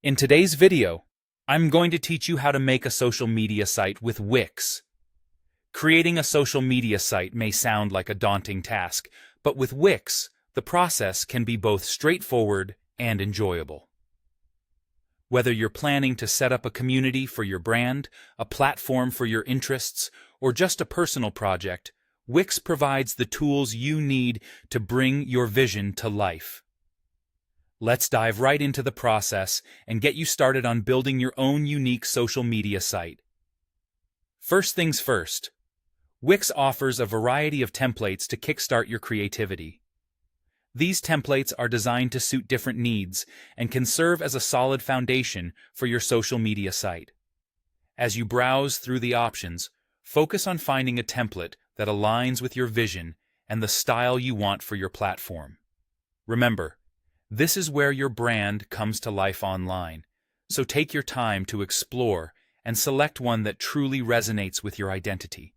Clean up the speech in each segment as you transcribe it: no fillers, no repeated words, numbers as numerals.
In today's video, I'm going to teach you how to make a social media site with Wix. Creating a social media site may sound like a daunting task, but with Wix, the process can be both straightforward and enjoyable. Whether you're planning to set up a community for your brand, a platform for your interests, or just a personal project, Wix provides the tools you need to bring your vision to life. Let's dive right into the process and get you started on building your own unique social media site. First things first, Wix offers a variety of templates to kickstart your creativity. These templates are designed to suit different needs and can serve as a solid foundation for your social media site. As you browse through the options, focus on finding a template that aligns with your vision and the style you want for your platform. Remember, this is where your brand comes to life online, so take your time to explore and select one that truly resonates with your identity.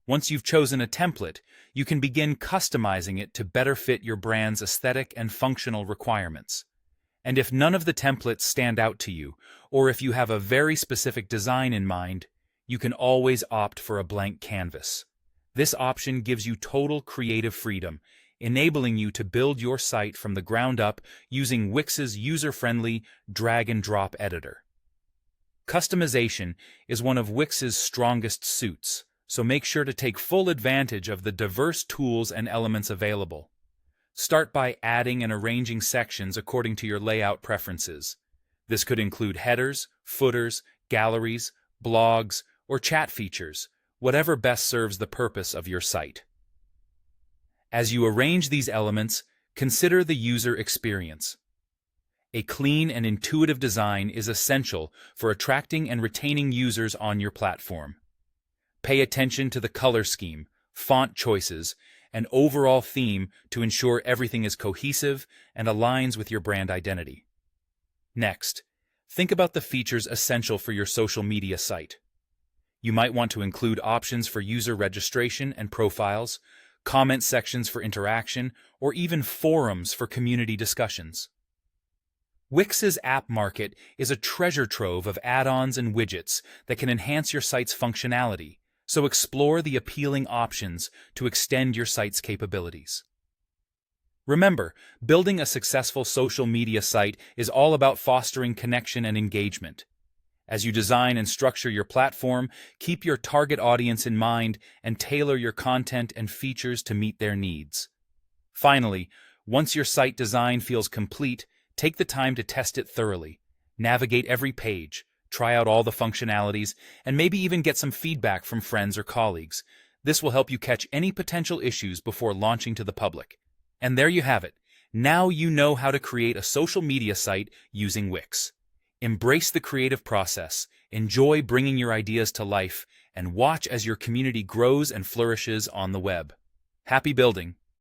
Once you've chosen a template, you can begin customizing it to better fit your brand's aesthetic and functional requirements. And if none of the templates stand out to you, or if you have a very specific design in mind, you can always opt for a blank canvas. This option gives you total creative freedom, enabling you to build your site from the ground up using Wix's user-friendly drag-and-drop editor. Customization is one of Wix's strongest suits, so make sure to take full advantage of the diverse tools and elements available. Start by adding and arranging sections according to your layout preferences. This could include headers, footers, galleries, blogs, or chat features, whatever best serves the purpose of your site. As you arrange these elements, consider the user experience. A clean and intuitive design is essential for attracting and retaining users on your platform. Pay attention to the color scheme, font choices, and overall theme to ensure everything is cohesive and aligns with your brand identity. Next, think about the features essential for your social media site. You might want to include options for user registration and profiles, comment sections for interaction, or even forums for community discussions. Wix's app market is a treasure trove of add-ons and widgets that can enhance your site's functionality, so explore the appealing options to extend your site's capabilities. Remember, building a successful social media site is all about fostering connection and engagement. As you design and structure your platform, keep your target audience in mind and tailor your content and features to meet their needs. Finally, once your site design feels complete, take the time to test it thoroughly. Navigate every page, try out all the functionalities, and maybe even get some feedback from friends or colleagues. This will help you catch any potential issues before launching to the public. And there you have it. Now you know how to create a social media site using Wix. Embrace the creative process, enjoy bringing your ideas to life, and watch as your community grows and flourishes on the web. Happy building!